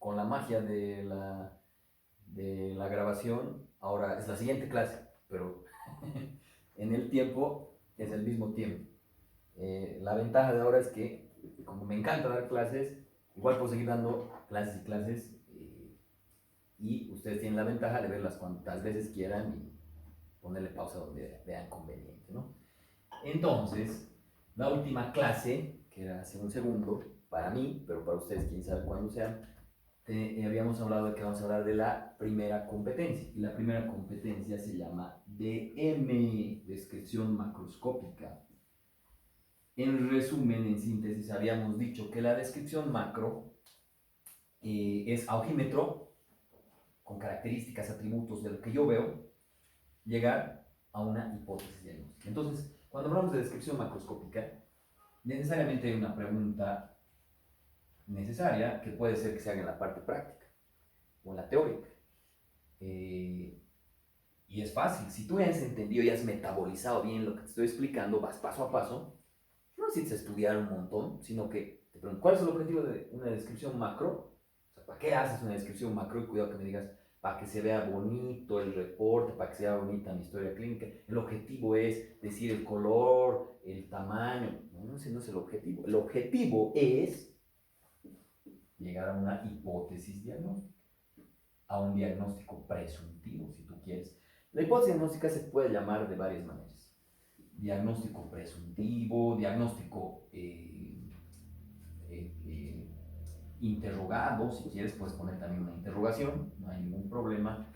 con la magia de la grabación, ahora es la siguiente clase, pero en el tiempo es el mismo tiempo. La ventaja de ahora es que, como me encanta dar clases, igual puedo seguir dando clases y clases, y ustedes tienen la ventaja de verlas cuantas veces quieran y ponerle pausa donde vean conveniente, ¿no? Entonces, la última clase, que era hace un segundo, para mí, pero para ustedes, quién sabe cuándo sea, habíamos hablado de que vamos a hablar de la primera competencia. Y la primera competencia se llama DM, descripción macroscópica. En resumen, en síntesis, habíamos dicho que la descripción macro es a ojímetro, con características, atributos de lo que yo veo, llegar a una hipótesis diagnóstica. Entonces, cuando hablamos de descripción macroscópica, necesariamente hay una pregunta necesaria que puede ser que se haga en la parte práctica o en la teórica. Y es fácil, si tú ya has entendido y has metabolizado bien lo que te estoy explicando, vas paso a paso, no necesitas estudiar un montón, sino que te pregunto, ¿cuál es el objetivo de una descripción macro? O sea, ¿para qué haces una descripción macro? Y cuidado que me digas, para que se vea bonito el reporte, para que se vea bonita mi historia clínica. El objetivo es decir el color, el tamaño. No, ese no es el objetivo. El objetivo es llegar a una hipótesis diagnóstica, a un diagnóstico presuntivo, si tú quieres. La hipótesis diagnóstica se puede llamar de varias maneras. Diagnóstico presuntivo, diagnóstico interrogado, si quieres puedes poner también una interrogación, no hay ningún problema.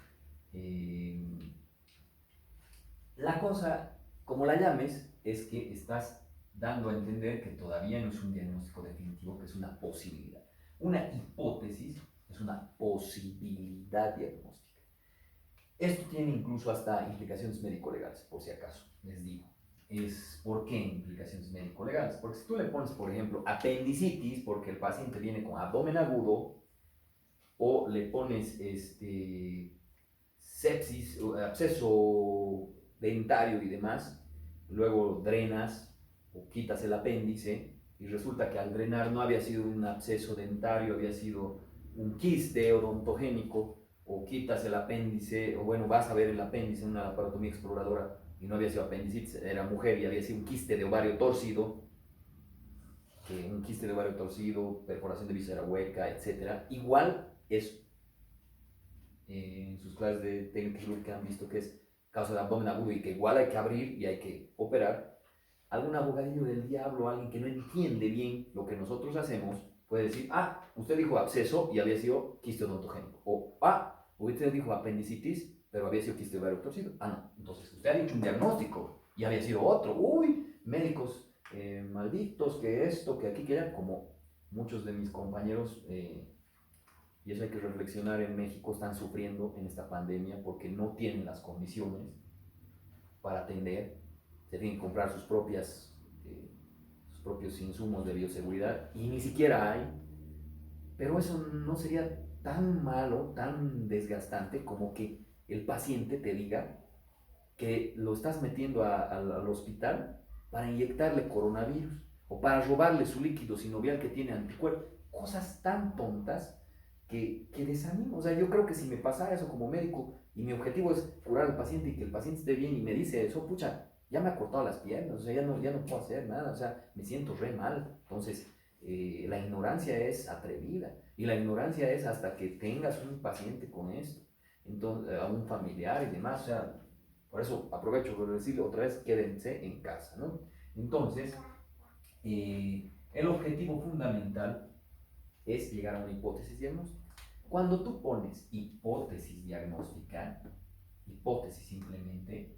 La cosa, como la llames, es que estás dando a entender que todavía no es un diagnóstico definitivo, que es una posibilidad. Una hipótesis es una posibilidad diagnóstica. Esto tiene incluso hasta implicaciones médico-legales, por si acaso, les digo. ¿Por qué implicaciones médico-legales? Porque si tú le pones, por ejemplo, apendicitis, porque el paciente viene con abdomen agudo, o le pones sepsis, absceso dentario y demás, luego drenas o quitas el apéndice y resulta que al drenar no había sido un absceso dentario, había sido un quiste odontogénico, o quitas el apéndice, o bueno, vas a ver el apéndice en una laparotomía exploradora y no había sido apendicitis, era mujer y había sido un quiste de ovario torcido, un quiste de ovario torcido, perforación de víscera hueca, etc. Igual es en sus clases de técnica quirúrgica han visto que es causa de abdomen agudo y que igual hay que abrir y hay que operar. Algún abogadillo del diablo, alguien que no entiende bien lo que nosotros hacemos, puede decir, usted dijo absceso y había sido quiste odontogénico. O, usted dijo apendicitis, pero había sido quiste ovario torcido. No. Entonces, usted ha dicho un diagnóstico y había sido otro. Uy, médicos malditos, que esto, que aquí, que allá, como muchos de mis compañeros, y eso hay que reflexionar, en México están sufriendo en esta pandemia porque no tienen las condiciones para atender, se tienen que comprar sus propios insumos de bioseguridad y ni siquiera hay, pero eso no sería tan malo, tan desgastante como que el paciente te diga que lo estás metiendo al hospital para inyectarle coronavirus o para robarle su líquido sinovial que tiene anticuerpos. Cosas tan tontas que desanimo. O sea, yo creo que si me pasara eso como médico y mi objetivo es curar al paciente y que el paciente esté bien y me dice eso, pucha, ya me ha cortado las piernas, o sea, ya no puedo hacer nada, o sea, me siento re mal. Entonces, la ignorancia es atrevida y la ignorancia es hasta que tengas un paciente con esto, entonces, a un familiar y demás, o sea, por eso aprovecho para decirle otra vez, quédense en casa, ¿no? Entonces, el objetivo fundamental es llegar a una hipótesis diagnóstica. Cuando tú pones hipótesis diagnóstica, hipótesis simplemente,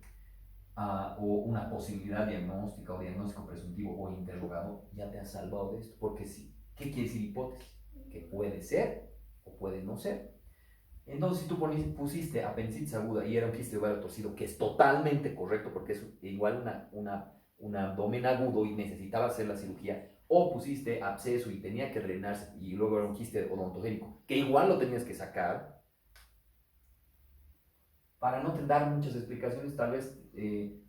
o una posibilidad diagnóstica, o diagnóstico presuntivo, o interrogado, ya te has salvado de esto. Porque sí, ¿qué quiere decir hipótesis? Que puede ser o puede no ser. Entonces, si tú pusiste apendicitis aguda y era un quiste de ovario torcido, que es totalmente correcto porque es igual un abdomen agudo y necesitaba hacer la cirugía, o pusiste absceso y tenía que drenarse y luego era un quiste odontogénico, que igual lo tenías que sacar, para no te dar muchas explicaciones, tal vez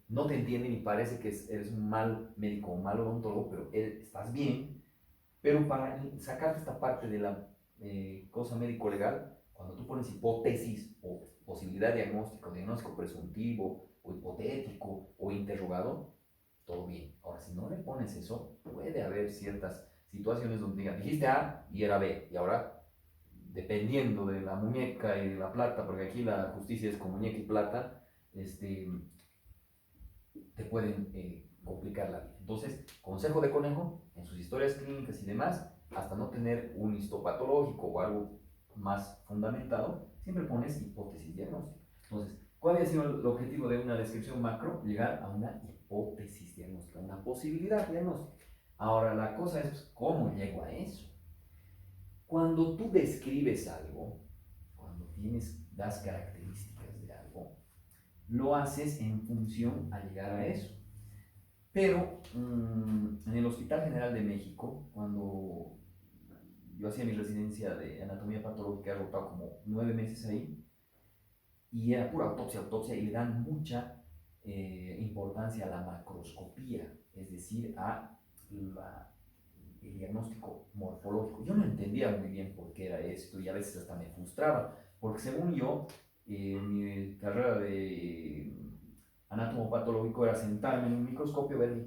no te entienden y parece que eres un mal médico o un mal odontólogo, pero estás bien. Pero para sacarte esta parte cosa médico-legal, cuando tú pones hipótesis o posibilidad diagnóstico, diagnóstico presuntivo o hipotético o interrogado, todo bien. Ahora, si no le pones eso, puede haber ciertas situaciones donde digan, dijiste A y era B, y ahora, dependiendo de la muñeca y de la plata, porque aquí la justicia es con muñeca y plata, te pueden complicar la vida. Entonces, consejo de conejo, en sus historias clínicas y demás, hasta no tener un histopatológico o algo más fundamentado, siempre pones hipótesis diagnóstica. Entonces, ¿cuál había sido el objetivo de una descripción macro? Llegar a una hipótesis diagnóstica, una posibilidad diagnóstica. Ahora, la cosa es, ¿cómo llego a eso? Cuando tú describes algo, cuando das características de algo, lo haces en función a llegar a eso. Pero en el Hospital General de México, cuando yo hacía mi residencia de anatomía patológica, he rotado como 9 meses ahí, y era pura autopsia, y le dan mucha importancia a la macroscopía, es decir, el diagnóstico morfológico. Yo no entendía muy bien por qué era esto, y a veces hasta me frustraba, porque según yo, mi carrera de anatomopatológico era sentarme en un microscopio, ver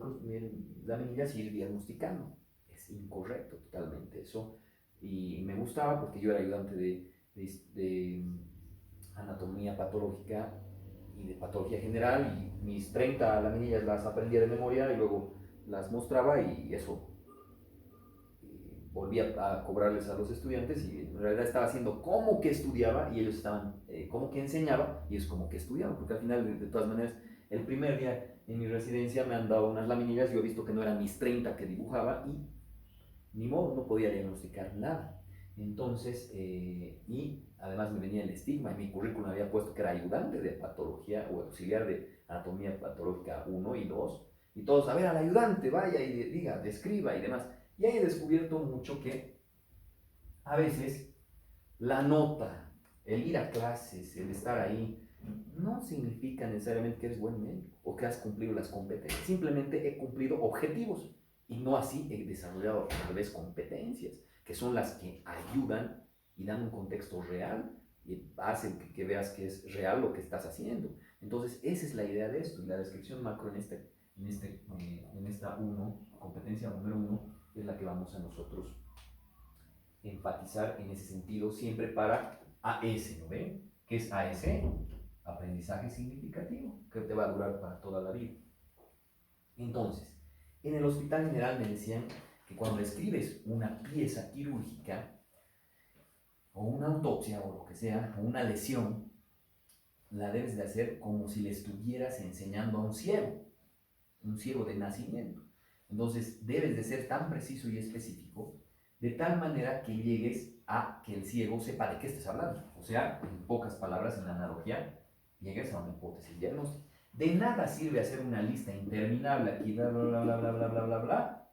laminillas y ir diagnosticando. Es incorrecto totalmente eso. Y me gustaba porque yo era ayudante de anatomía patológica y de patología general, y mis 30 laminillas las aprendía de memoria y luego las mostraba, y eso volvía a cobrarles a los estudiantes, y en realidad estaba haciendo como que estudiaba y ellos estaban como que enseñaba y es como que estudiaba, porque al final de todas maneras el primer día en mi residencia me han dado unas laminillas, yo he visto que no eran mis 30 que dibujaba y ni modo, no podía diagnosticar nada. Entonces, y además me venía el estigma, en mi currículum había puesto que era ayudante de patología o auxiliar de anatomía patológica 1 y 2, y todos, a ver, al ayudante, vaya y diga, describa y demás. Y ahí he descubierto mucho que a veces la nota, el ir a clases, el estar ahí, no significa necesariamente que eres buen médico o que has cumplido las competencias. Simplemente he cumplido objetivos y no así he desarrollado tal vez competencias, que son las que ayudan y dan un contexto real y hacen que veas que es real lo que estás haciendo. Entonces, esa es la idea de esto, y la descripción macro en esta competencia número 1, es la que vamos a nosotros enfatizar en ese sentido, siempre para AS, ¿no ven? ¿Qué es AS? Aprendizaje significativo, que te va a durar para toda la vida. Entonces, en el Hospital General me decían que cuando escribes una pieza quirúrgica, o una autopsia, o lo que sea, o una lesión, la debes de hacer como si le estuvieras enseñando a un ciego de nacimiento. Entonces, debes de ser tan preciso y específico, de tal manera que llegues a que el ciego sepa de qué estés hablando. O sea, en pocas palabras, en la analogía, llegues a una hipótesis diagnóstica. De nada sirve hacer una lista interminable aquí, bla, bla, bla, bla, bla, bla, bla, bla, bla,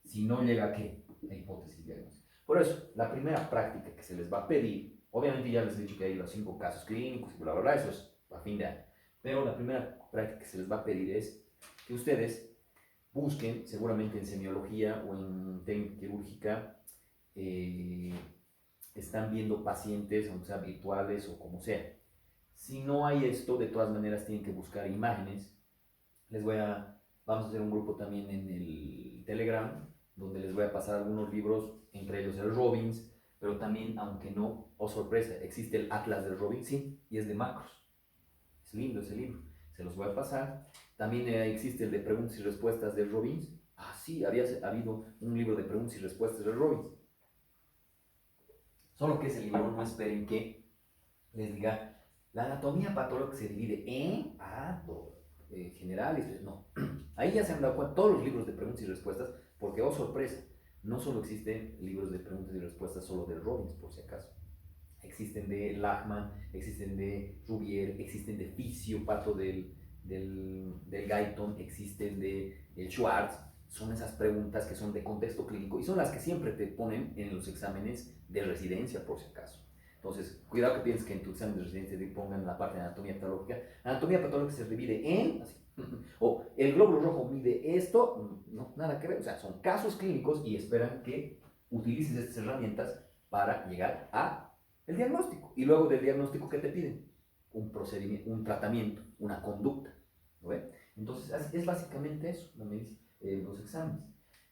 si no llega a qué? La hipótesis diagnóstica. Por eso, la primera práctica que se les va a pedir, obviamente ya les he dicho que hay los 5 casos clínicos y bla, bla, bla, eso es a fin de año, pero la primera práctica que se les va a pedir es que ustedes busquen, seguramente en semiología o en técnica quirúrgica, están viendo pacientes, aunque sean virtuales o como sea. Si no hay esto, de todas maneras tienen que buscar imágenes. Vamos a hacer un grupo también en el Telegram, donde les voy a pasar algunos libros, entre ellos el Robbins, pero también, aunque no, oh sorpresa, existe el Atlas del Robbins, sí, y es de macros. Es lindo ese libro, se los voy a pasar. También existe el de preguntas y respuestas de Robbins. Ah, sí, había habido un libro de preguntas y respuestas de Robbins. Solo que ese libro, no esperen que les diga, la anatomía patológica se divide en general, no. Ahí ya se han dado cuenta todos los libros de preguntas y respuestas, porque, oh sorpresa, no solo existen libros de preguntas y respuestas solo de Robbins, por si acaso. Existen de Lachman, existen de Rubier, existen de Fisio, Pato del Guyton, existen de Schwartz. Son esas preguntas que son de contexto clínico y son las que siempre te ponen en los exámenes de residencia, por si acaso. Entonces, cuidado que pienses que en tu examen de residencia te pongan la parte de anatomía patológica. Anatomía patológica se divide en, así, o el glóbulo rojo mide esto, no, nada que ver. O sea, son casos clínicos y esperan que utilices estas herramientas para llegar a el diagnóstico. Y luego del diagnóstico, ¿qué te piden? Un procedimiento, un tratamiento, una conducta. ¿No ve? Entonces, es básicamente eso, los exámenes.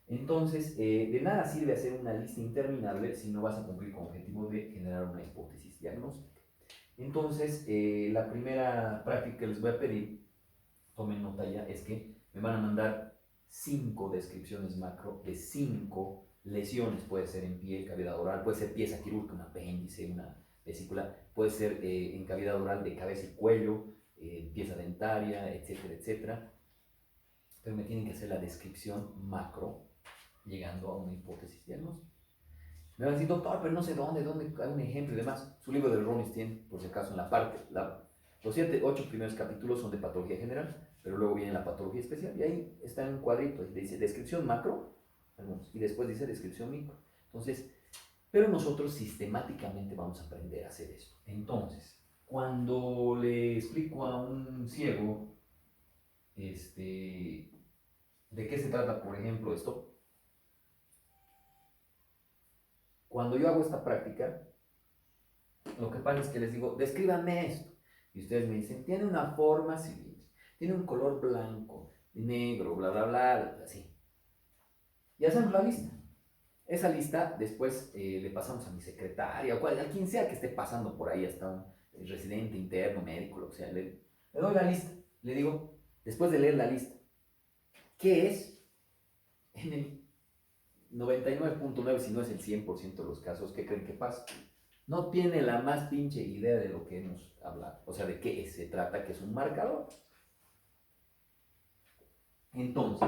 Entonces, de nada sirve hacer una lista interminable si no vas a cumplir con el objetivo de generar una hipótesis diagnóstica. Entonces, la primera práctica que les voy a pedir, tomen nota ya, es que me van a mandar 5 descripciones macro de 5 lesiones. Puede ser en piel, cavidad oral, puede ser pieza quirúrgica, un apéndice, una vesícula, puede ser en cavidad oral de cabeza y cuello, pieza dentaria, etcétera, etcétera. Pero me tienen que hacer la descripción macro, llegando a una hipótesis diagnóstica. Me van a decir, doctor, pero no sé dónde hay un ejemplo y demás. Su libro de Ronstein, por si acaso, en la parte, los 8 primeros capítulos son de patología general, pero luego viene la patología especial y ahí está en un cuadrito, dice descripción macro, y después dice descripción micro. Entonces, pero nosotros sistemáticamente vamos a aprender a hacer eso. Entonces, cuando le explico a un ciego, de qué se trata, por ejemplo, esto, cuando yo hago esta práctica, lo que pasa es que les digo, descríbanme esto. Y ustedes me dicen, tiene una forma cilíndrica, tiene un color blanco, negro, bla, bla, bla, así. Y hacemos la lista. Esa lista después le pasamos a mi secretaria o a quien sea que esté pasando por ahí, hasta un residente interno, médico, lo que sea. Le doy la lista. Le digo, después de leer la lista, ¿qué es? En el 99.9, si no es el 100% de los casos, ¿qué creen que pasa? No tiene la más pinche idea de lo que hemos hablado, o sea, de qué se trata, que es un marcador. Entonces,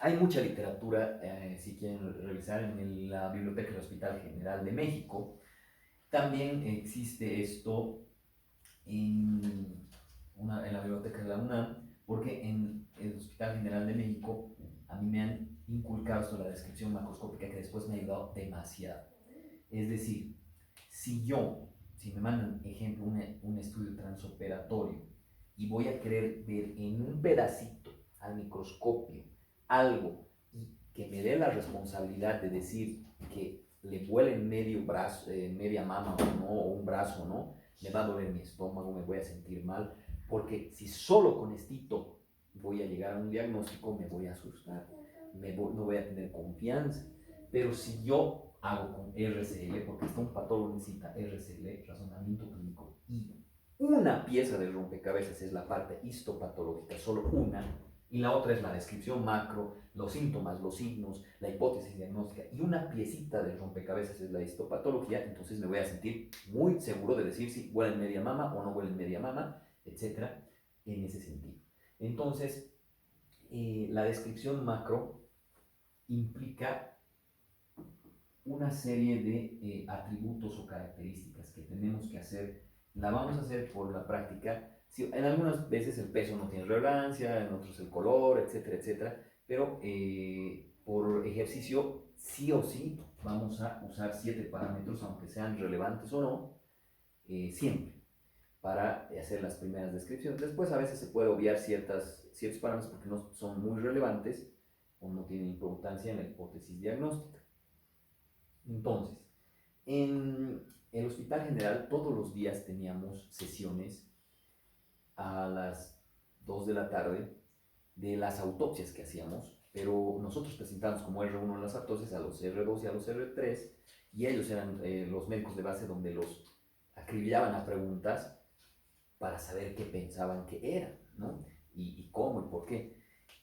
hay mucha literatura, si quieren revisar, en la Biblioteca del Hospital General de México. También existe esto en la Biblioteca de la UNAM, porque en el Hospital General de México a mí me han inculcado esto, la descripción macroscópica, que después me ha ayudado demasiado. Es decir, si me mandan, ejemplo, un estudio transoperatorio y voy a querer ver en un pedacito al microscopio algo y que me dé la responsabilidad de decir que le vuelen medio brazo, media mama o no, o un brazo o no, me va a doler mi estómago, me voy a sentir mal, porque si solo con estito voy a llegar a un diagnóstico, me voy a asustar, no voy a tener confianza. Pero si yo hago con RCL, porque un patólogo necesita RCL, razonamiento clínico, y una pieza del rompecabezas es la parte histopatológica, solo una, y la otra es la descripción macro, los síntomas, los signos, la hipótesis diagnóstica, y una piecita del rompecabezas es la histopatología, entonces me voy a sentir muy seguro de decir si huele en media mama o no huele en media mama, etcétera, en ese sentido. Entonces, la descripción macro implica una serie de atributos o características que tenemos que hacer. La vamos a hacer por la práctica. Sí, en algunas veces el peso no tiene relevancia, en otros el color, etcétera, etcétera, pero por ejercicio sí o sí vamos a usar 7 parámetros, aunque sean relevantes o no, siempre, para hacer las primeras descripciones. Después a veces se puede obviar ciertos parámetros porque no son muy relevantes o no tienen importancia en la hipótesis diagnóstica. Entonces, en el Hospital General todos los días teníamos sesiones a las 2 de la tarde de las autopsias que hacíamos, pero nosotros presentamos como R1 las autopsias a los R2 y a los R3, y ellos eran los médicos de base donde los acribillaban a preguntas para saber qué pensaban que era, ¿no? Y cómo y por qué.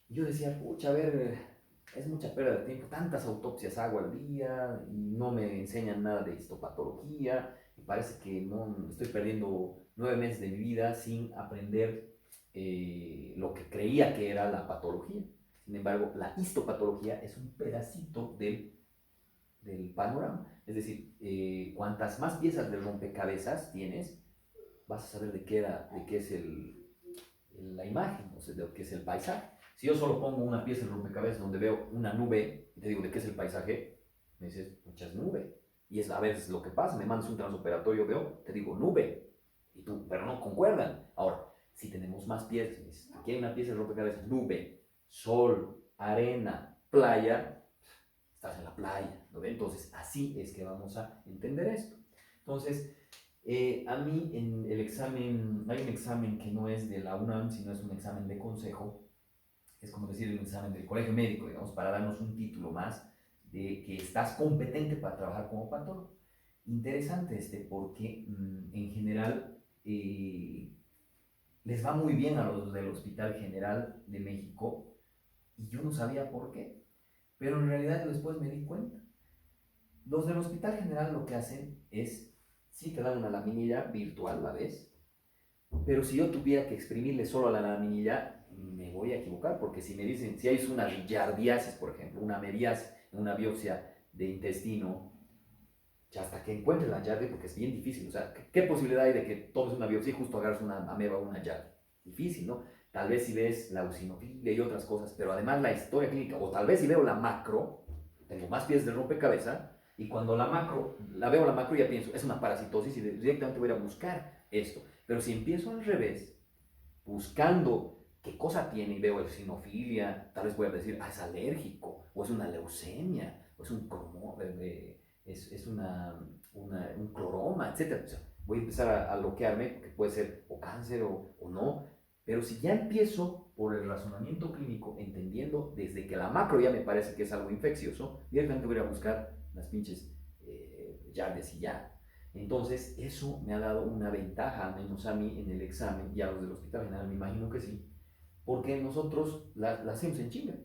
Y yo decía, pucha, a ver, es mucha pérdida de tiempo, tantas autopsias hago al día y no me enseñan nada de histopatología, y parece que no estoy perdiendo 9 meses de mi vida sin aprender lo que creía que era la patología. Sin embargo, la histopatología es un pedacito del panorama. Es decir, cuantas más piezas de rompecabezas tienes, vas a saber de qué es la imagen, o sea, de qué es el paisaje. Si yo solo pongo una pieza en rompecabezas donde veo una nube y te digo de qué es el paisaje, me dices, muchas nubes. Y es a veces lo que pasa, me mandas un transoperatorio, veo, te digo nube, y tú, pero no concuerdan. Ahora, si tenemos más piezas, me dices, aquí hay una pieza de rompecabezas, nube, sol, arena, playa, estás en la playa, ¿no ve? Entonces, así es que vamos a entender esto. Entonces, a mí en el examen, hay un examen que no es de la UNAM, sino es un examen de consejo, es como decir el examen del colegio médico, digamos, para darnos un título más de que estás competente para trabajar como patólogo. Interesante porque en general les va muy bien a los del Hospital General de México y yo no sabía por qué, pero en realidad después me di cuenta. Los del Hospital General lo que hacen es, sí te dan una laminilla virtual, ¿la ves? Pero si yo tuviera que exprimirle solo a la laminilla, me voy a equivocar, porque si me dicen, si hay una giardiasis, por ejemplo, una meriasis, una biopsia de intestino, ya hasta que encuentres la giardia, porque es bien difícil, o sea, ¿qué posibilidad hay de que tomes una biopsia y justo agarres una ameba o una giardia? Difícil, ¿no? Tal vez si ves la eosinofilia y otras cosas, pero además la historia clínica, o tal vez si veo la macro, tengo más piezas de rompecabezas, y cuando la veo la macro ya pienso, es una parasitosis y directamente voy a buscar esto. Pero si empiezo al revés, buscando qué cosa tiene y veo eosinofilia, tal vez voy a decir, es alérgico, o es una leucemia, o es un cromo, es un cloroma, etc. O sea, voy a empezar a bloquearme, porque puede ser o cáncer o no. Pero si ya empiezo por el razonamiento clínico, entendiendo desde que la macro ya me parece que es algo infeccioso, directamente voy a buscar las pinches yardes y ya. Entonces, eso me ha dado una ventaja, al menos a mí, en el examen, y a los del Hospital General me imagino que sí, porque nosotros la hacemos en chinga.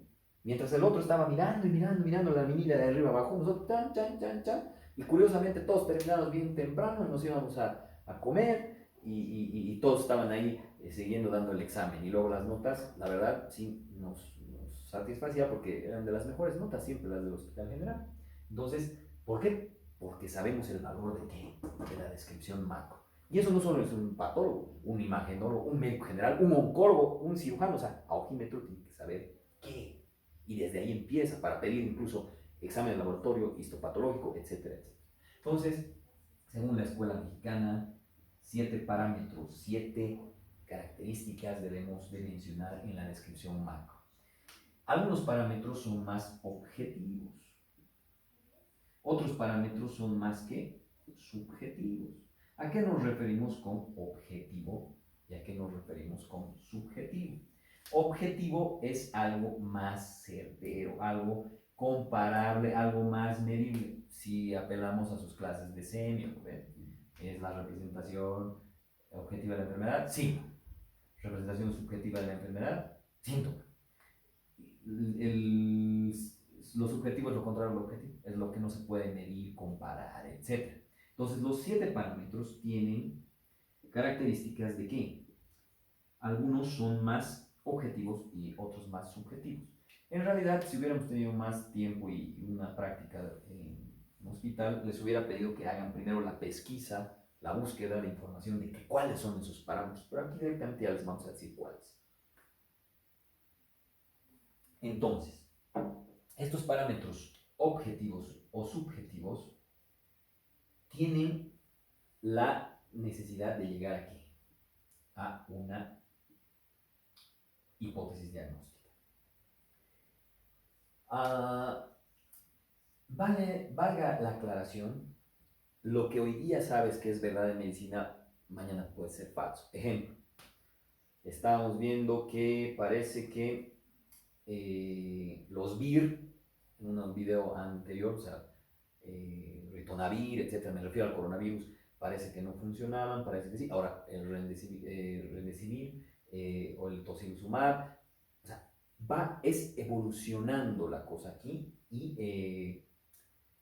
Mientras el otro estaba mirando y mirando, mirando la minilla de arriba abajo, nosotros chan, chan, chan, chan, y curiosamente todos terminamos bien temprano, nos íbamos a comer y todos estaban ahí siguiendo dando el examen. Y luego las notas, la verdad, sí nos satisfacía porque eran de las mejores notas, siempre las del Hospital General. Entonces, ¿por qué? Porque sabemos el valor de qué, de la descripción macro. Y eso no solo es un patólogo, un imagenólogo, un médico general, un oncólogo, un cirujano, o sea, a ojímetro tiene que saber qué. Y desde ahí empieza para pedir incluso examen de laboratorio, histopatológico, etcétera, etcétera. Entonces, según la escuela mexicana, 7 parámetros, 7 características debemos de mencionar en la descripción macro. Algunos parámetros son más objetivos, otros parámetros son más que subjetivos. ¿A qué nos referimos con objetivo y a qué nos referimos con subjetivo? Objetivo es algo más certero, algo comparable, algo más medible. Si apelamos a sus clases de semio, ¿es la representación objetiva de la enfermedad? Sí. Representación subjetiva de la enfermedad, síntoma. El, lo subjetivo es lo contrario al objetivo, es lo que no se puede medir, comparar, etc. Entonces, los 7 parámetros tienen características de que algunos son más objetivos y otros más subjetivos. En realidad, si hubiéramos tenido más tiempo y una práctica en un hospital, les hubiera pedido que hagan primero la pesquisa, la búsqueda de información de que cuáles son esos parámetros, pero aquí directamente ya les vamos a decir cuáles. Entonces, estos parámetros objetivos o subjetivos tienen la necesidad de llegar aquí, a una hipótesis diagnóstica. Valga la aclaración, lo que hoy día sabes que es verdad en medicina, mañana puede ser falso. Ejemplo, estábamos viendo que parece que los VIR, en un video anterior, o sea, ritonavir, etcétera, me refiero al coronavirus, parece que no funcionaban, parece que sí. Ahora, el remdesivir o el tocilizumab, o sea, es evolucionando la cosa aquí y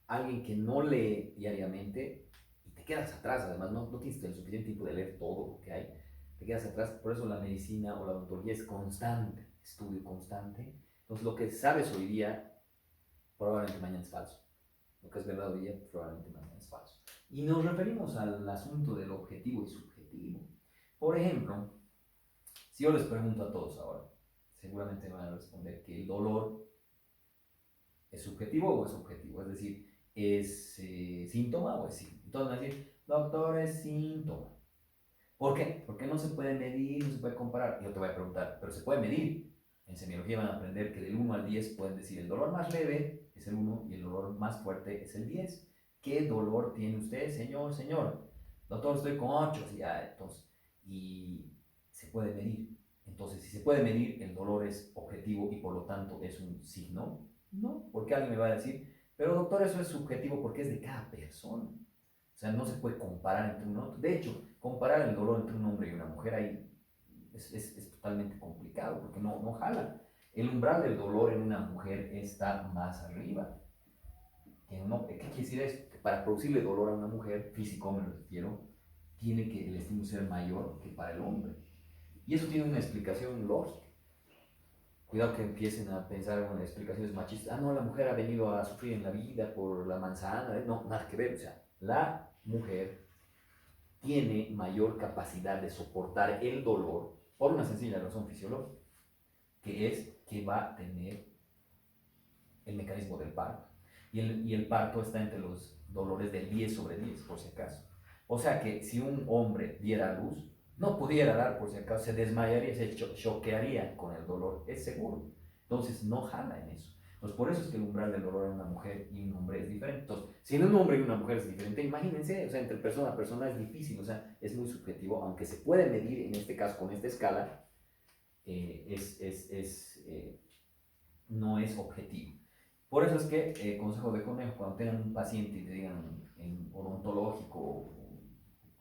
alguien que no lee diariamente y te quedas atrás, además no tienes el suficiente tiempo de leer todo lo que hay, te quedas atrás, por eso la medicina o la odontología es constante, estudio constante. Entonces lo que sabes hoy día probablemente mañana es falso, lo que es verdad hoy día probablemente mañana es falso. Y nos referimos al asunto del objetivo y subjetivo. Por ejemplo, si yo les pregunto a todos ahora, seguramente van a responder que el dolor es subjetivo o es objetivo, es decir, ¿es síntoma o es síntoma? Entonces van a decir, doctor, es síntoma. ¿Por qué? Porque no se puede medir, no se puede comparar. Yo te voy a preguntar, ¿pero se puede medir? En semiología van a aprender que del 1 al 10 pueden decir el dolor más leve es el 1 y el dolor más fuerte es el 10. ¿Qué dolor tiene usted, señor, señor? Doctor, estoy con 8, ya, entonces, y se puede medir. Entonces, si se puede medir, el dolor es objetivo y por lo tanto es un signo. No, porque alguien me va a decir, pero doctor, eso es subjetivo porque es de cada persona. O sea, no se puede comparar entre uno y otro. De hecho, comparar el dolor entre un hombre y una mujer ahí es totalmente complicado porque no jala. El umbral del dolor en una mujer está más arriba. ¿Qué quiere decir eso? Que para producirle dolor a una mujer, físico me refiero, tiene que el estímulo ser mayor que para el hombre. Y eso tiene una explicación lógica. Cuidado que empiecen a pensar en explicaciones machistas. Ah, no, la mujer ha venido a sufrir en la vida por la manzana. No, nada que ver. O sea, la mujer tiene mayor capacidad de soportar el dolor por una sencilla razón fisiológica, que es que va a tener el mecanismo del parto. Y el parto está entre los dolores del 10 sobre 10, por si acaso. O sea que si un hombre diera a luz, no pudiera dar por si acaso, se desmayaría, se choquearía con el dolor, es seguro. Entonces no jala en eso. Entonces por eso es que el umbral del dolor en una mujer y un hombre es diferente. Entonces, si en un hombre y una mujer es diferente, imagínense, o sea, entre persona a persona es difícil, o sea, es muy subjetivo, aunque se puede medir en este caso con esta escala, no es objetivo. Por eso es que, consejo de conejo, cuando tengan un paciente y te digan en odontológico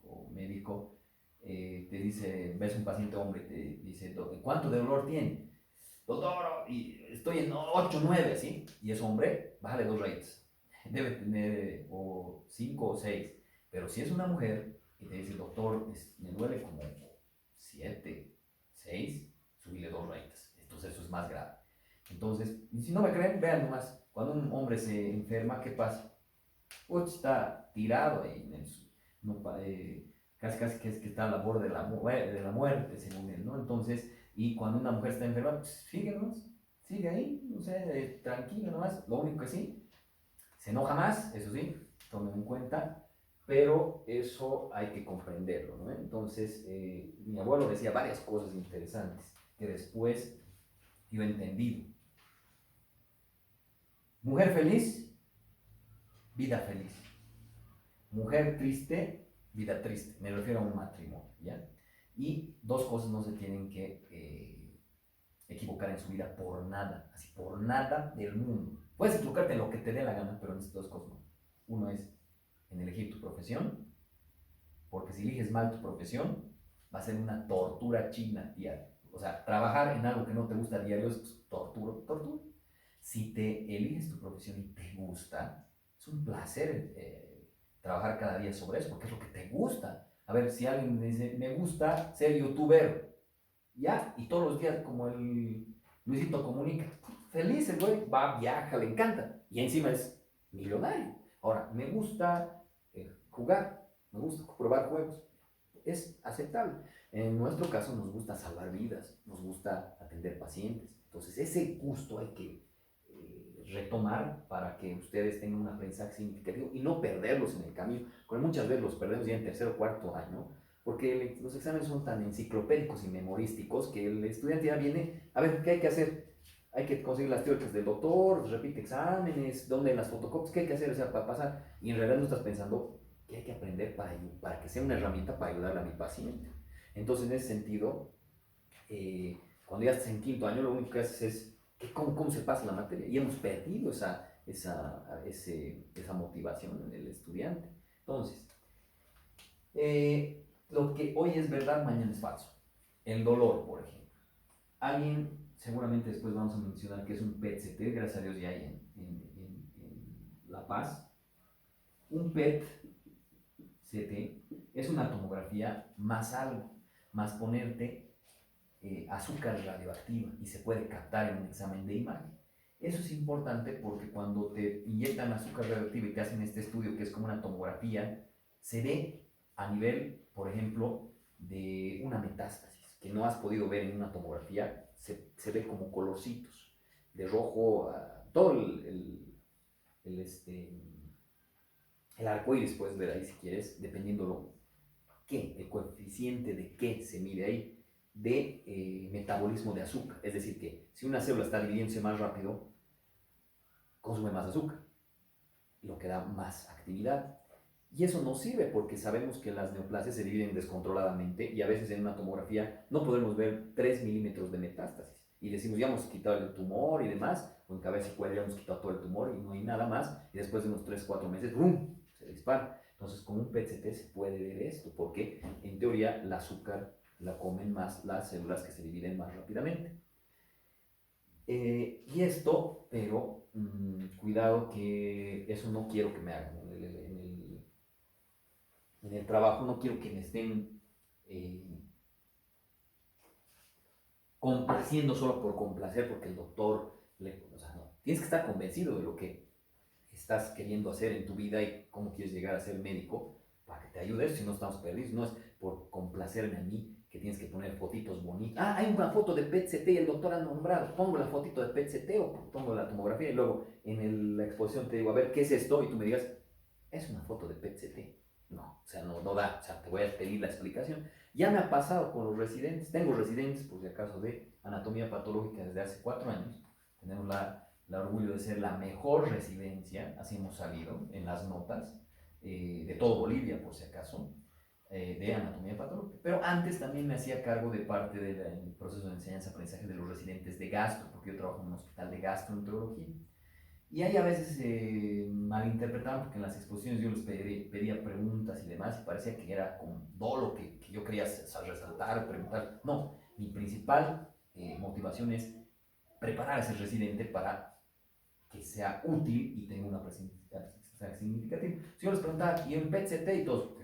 o médico, te dice, ves un paciente hombre, te dice, ¿cuánto de dolor tiene? Doctor, y estoy en 8 9, ¿sí? Y es hombre, bájale 2 rates. Debe tener o 5 o 6. Pero si es una mujer y te dice, doctor, me duele como 7 6, subile 2 rates. Entonces eso es más grave. Entonces, si no me creen, vean nomás, cuando un hombre se enferma, ¿qué pasa? Pues está tirado ahí, no, casi que es que está a la borde de la muerte, según él, ¿no? Entonces, y cuando una mujer está enferma, pues sigue nomás, sigue ahí, no sé, tranquilo nomás, lo único que sí, se enoja más, eso sí, tomen en cuenta, pero eso hay que comprenderlo, ¿no? Entonces, mi abuelo decía varias cosas interesantes que después yo he entendido. Mujer feliz, vida feliz. Mujer triste, vida triste. Me refiero a un matrimonio, ¿ya? Y dos cosas no se tienen que equivocar en su vida por nada, así por nada del mundo. Puedes equivocarte en lo que te dé la gana, pero en estas dos cosas no. Uno es en elegir tu profesión, porque si eliges mal tu profesión, va a ser una tortura china diaria. O sea, trabajar en algo que no te gusta diario es tortura. Si te eliges tu profesión y te gusta, es un placer trabajar cada día sobre eso, porque es lo que te gusta. A ver, si alguien me dice, me gusta ser youtuber, ya, y todos los días como el Luisito Comunica, feliz el güey, va, viaja, le encanta, y encima es millonario. Ahora, me gusta jugar, me gusta probar juegos, es aceptable. En nuestro caso nos gusta salvar vidas, nos gusta atender pacientes, entonces ese gusto hay que retomar para que ustedes tengan un aprendizaje significativo y no perderlos en el camino, porque muchas veces los perdemos ya en tercer o cuarto año, porque los exámenes son tan enciclopédicos y memorísticos que el estudiante ya viene, a ver, ¿qué hay que hacer? Hay que conseguir las teóricas del doctor, repite exámenes, dónde las fotocopias, ¿qué hay que hacer? O sea, para pasar, y en realidad no estás pensando qué hay que aprender para que sea una herramienta para ayudarle a mi paciente. Entonces, en ese sentido, cuando ya estás en quinto año, lo único que haces es cómo se pasa la materia. Y hemos perdido esa motivación en el estudiante. Entonces, lo que hoy es verdad, mañana es falso. El dolor, por ejemplo. Alguien, seguramente después vamos a mencionar que es un PET-CT, gracias a Dios ya hay en La Paz. Un PET-CT es una tomografía más algo, más ponerte azúcar radioactiva y se puede captar en un examen de imagen. Eso es importante porque cuando te inyectan azúcar radioactiva y te hacen este estudio que es como una tomografía, se ve a nivel, por ejemplo, de una metástasis que no has podido ver en una tomografía, se ve como colorcitos, de rojo, todo el arco iris puedes ver ahí si quieres, dependiendo el coeficiente de qué se mide ahí de metabolismo de azúcar. Es decir, que si una célula está dividiéndose más rápido, consume más azúcar, lo que da más actividad. Y eso no sirve porque sabemos que las neoplasias se dividen descontroladamente y a veces en una tomografía no podemos ver 3 milímetros de metástasis. Y decimos, ya hemos quitado el tumor y demás, o en cabeza y cuello ya hemos quitado todo el tumor y no hay nada más. Y después de unos 3, 4 meses, ¡brum!, se dispara. Entonces, con un PET-CT se puede ver esto, porque en teoría el azúcar la comen más las células que se dividen más rápidamente. Y esto, pero cuidado que eso no quiero que me hagan en el trabajo, no quiero que me estén complaciendo solo por complacer, porque el doctor, o sea, no, tienes que estar convencido de lo que estás queriendo hacer en tu vida y cómo quieres llegar a ser médico para que te ayudes, si no estamos perdidos, no es por complacerme a mí que tienes que poner fotitos bonitas. Ah, hay una foto de PET-CT y el doctor ha nombrado, pongo la fotito de PET-CT o pongo la tomografía y luego en la exposición te digo, a ver, ¿qué es esto? Y tú me digas, es una foto de PET-CT. No, o sea, no da, o sea, te voy a pedir la explicación. Ya me ha pasado con los residentes, tengo residentes, por si acaso, de anatomía patológica desde hace 4 años, tenemos la orgullo de ser la mejor residencia, así hemos salido en las notas, de todo Bolivia, por si acaso, de anatomía patológica. Pero antes también me hacía cargo de parte del proceso de enseñanza-aprendizaje de los residentes de gastro, porque yo trabajo en un hospital de gastroenterología. Y ahí a veces malinterpretaban porque en las exposiciones yo les pedía preguntas y demás y parecía que era con dolo que yo quería resaltar, preguntar. No, mi principal motivación es preparar a ese residente para que sea útil y tenga una presencia significativa. Si yo les preguntaba, ¿y el PET-CT y todo?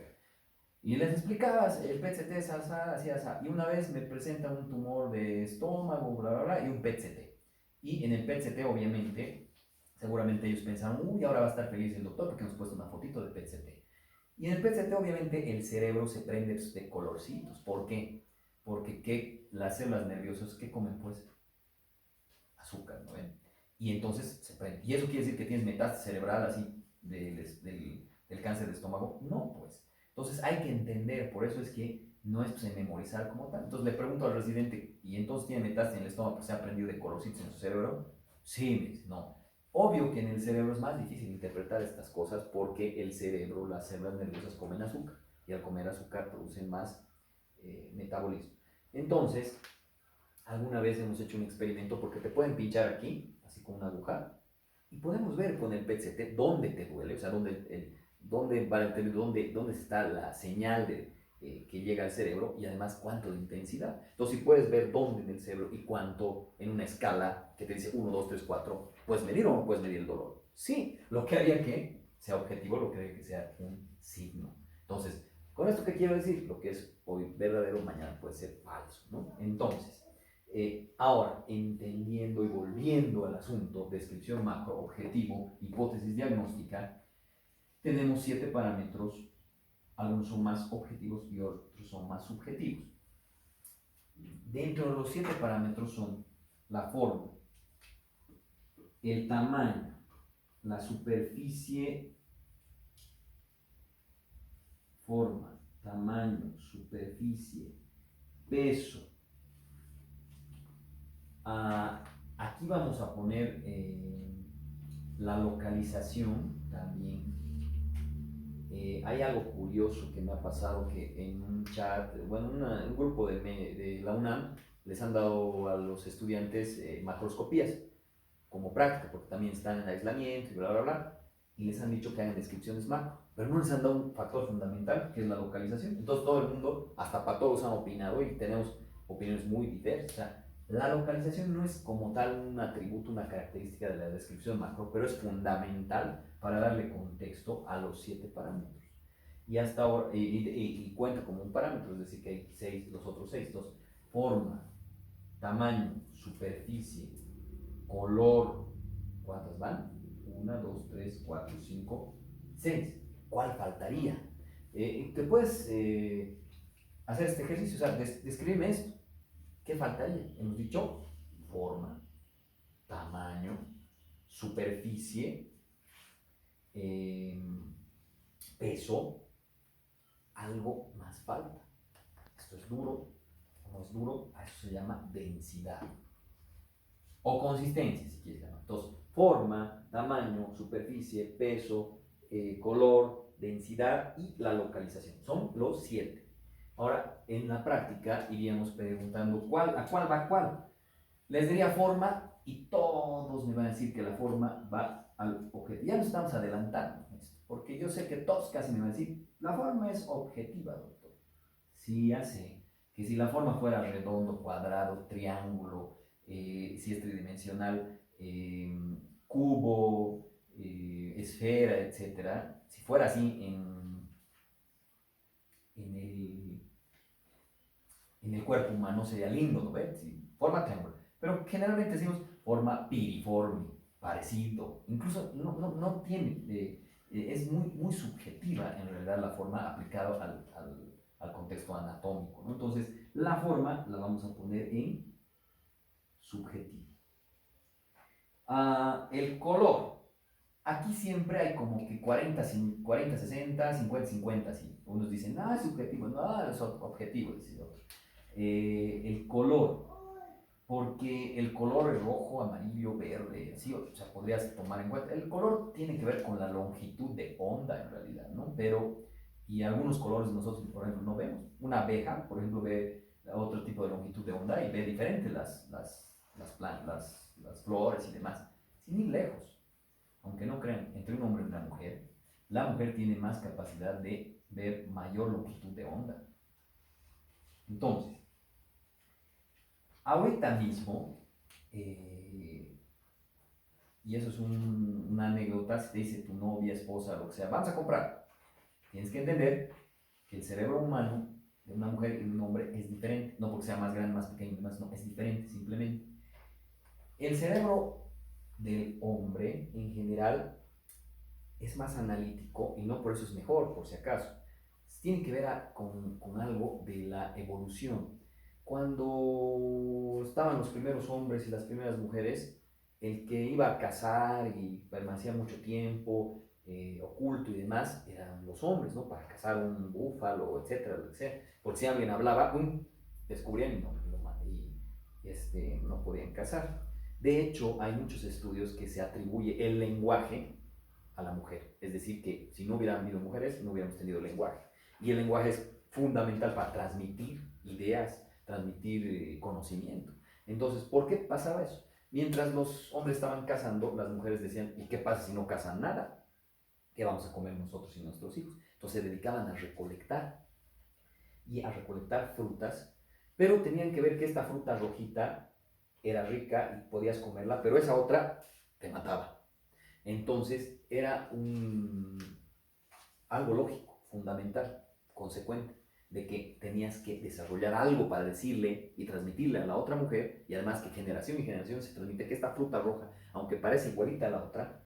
Y les explicaba, el PET-CT es así, así. Y una vez me presentan un tumor de estómago, bla, bla, bla, y un PET-CT. Y en el PET-CT, obviamente, seguramente ellos pensaron, uy, ahora va a estar feliz el doctor porque nos ha puesto una fotito de PET-CT. Y en el PET-CT, obviamente, el cerebro se prende de colorcitos. ¿Por qué? Porque las células nerviosas, ¿qué comen? Pues azúcar, ¿no ven? Y entonces se prende. ¿Y eso quiere decir que tienes metástasis cerebral así del cáncer de estómago? No, pues. Entonces hay que entender, por eso es que no es pues, memorizar como tal. Entonces le pregunto al residente, ¿y entonces tiene metástasis en el estómago? Pues se ha prendido de colorcitos en su cerebro. Sí, me dice, no. Obvio que en el cerebro es más difícil interpretar estas cosas porque el cerebro, las células nerviosas comen azúcar y al comer azúcar producen más metabolismo. Entonces, alguna vez hemos hecho un experimento porque te pueden pinchar aquí, así con una aguja, y podemos ver con el PET-CT dónde te duele, o sea, dónde va el dónde está la señal que llega al cerebro y además cuánto de intensidad. Entonces, si puedes ver dónde en el cerebro y cuánto en una escala que te dice 1, 2, 3, 4, ¿puedes medir o no puedes medir el dolor? Sí, lo que haría que sea objetivo, lo que haría que sea un signo. Entonces, ¿con esto qué quiero decir? Lo que es hoy verdadero, mañana puede ser falso, ¿no? Entonces, ahora, entendiendo y volviendo al asunto, descripción macro, objetivo, hipótesis diagnóstica, tenemos 7 parámetros, algunos son más objetivos y otros son más subjetivos. Dentro de los 7 parámetros son la forma, el tamaño, la superficie, forma, tamaño, superficie, peso. Aquí vamos a poner la localización también. Hay algo curioso que me ha pasado que en un chat, bueno, un grupo de la UNAM les han dado a los estudiantes macroscopías como práctica, porque también están en aislamiento y bla, bla, bla, y les han dicho que hagan descripciones macro, pero no les han dado un factor fundamental que es la localización. Entonces todo el mundo, hasta patólogos han opinado y tenemos opiniones muy diversas. O sea, la localización no es como tal un atributo, una característica de la descripción macro, pero es fundamental para darle contexto a los 7 parámetros. Y hasta ahora, y cuenta como un parámetro, es decir, que hay 6, los otros 6. Entonces, forma, tamaño, superficie, color, ¿cuántas van? 1, 2, 3, 4, 5, 6. ¿Cuál faltaría? Te puedes hacer este ejercicio, o sea, describirme esto. ¿Qué faltaría? Hemos dicho forma, tamaño, superficie, peso, algo más falta. Esto es duro, no es duro, a eso se llama densidad. o consistencia, si quieres llamar. Entonces, forma, tamaño, superficie, peso, color, densidad y la localización. Son los 7. Ahora, en la práctica iríamos preguntando a cuál va cuál. Les diría forma y todos me van a decir que la forma va al objeto. Ya nos estamos adelantando, porque yo sé que todos casi me van a decir, la forma es objetiva, doctor. Sí, ya sé, que si la forma fuera redondo, cuadrado, triángulo, si es tridimensional, cubo, esfera, etcétera, si fuera así en el cuerpo humano sería lindo, ¿no ves? Sí, forma triángulo. Pero generalmente decimos forma piriforme, parecido. Incluso no tiene, es muy subjetiva en realidad la forma aplicada al contexto anatómico, ¿no? Entonces, la forma la vamos a poner en subjetivo. El color. Aquí siempre hay como que 40 60, 50 50, ¿sí? Unos dicen, es subjetivo, no, es objetivo, dice otro. El color, porque el color es rojo, amarillo, verde, así, o sea, podrías tomar en cuenta. El color tiene que ver con la longitud de onda en realidad, ¿no? Pero, y algunos colores nosotros, por ejemplo, no vemos. Una abeja, por ejemplo, ve otro tipo de longitud de onda y ve diferente las flores y demás, sin ir lejos. Aunque no crean, entre un hombre y una mujer, la mujer tiene más capacidad de ver mayor longitud de onda. Entonces, ahorita mismo, y eso es una anécdota, si te dice tu novia, esposa, lo que sea, vamos a comprar. Tienes que entender que el cerebro humano de una mujer y de un hombre es diferente, no porque sea más grande, más pequeño, más, no, es diferente simplemente. El cerebro del hombre en general es más analítico y no por eso es mejor, por si acaso. Tiene que ver con algo de la evolución. Cuando estaban los primeros hombres y las primeras mujeres, el que iba a cazar y permanecía mucho tiempo oculto y demás eran los hombres, ¿no? Para cazar un búfalo, etcétera, lo que sea. Porque si alguien hablaba, descubrían no podían cazar. De hecho, hay muchos estudios que se atribuye el lenguaje a la mujer. Es decir, que si no hubieran habido mujeres, no hubiéramos tenido lenguaje. Y el lenguaje es fundamental para transmitir ideas, transmitir conocimiento. Entonces, ¿por qué pasaba eso? Mientras los hombres estaban cazando, las mujeres decían, ¿y qué pasa si no cazan nada? ¿Qué vamos a comer nosotros y nuestros hijos? Entonces se dedicaban a recolectar y a recolectar frutas, pero tenían que ver que esta fruta rojita era rica y podías comerla, pero esa otra te mataba. Entonces era algo lógico, fundamental, consecuente, de que tenías que desarrollar algo para decirle y transmitirle a la otra mujer, y además que generación y generación se transmite que esta fruta roja, aunque parece igualita a la otra,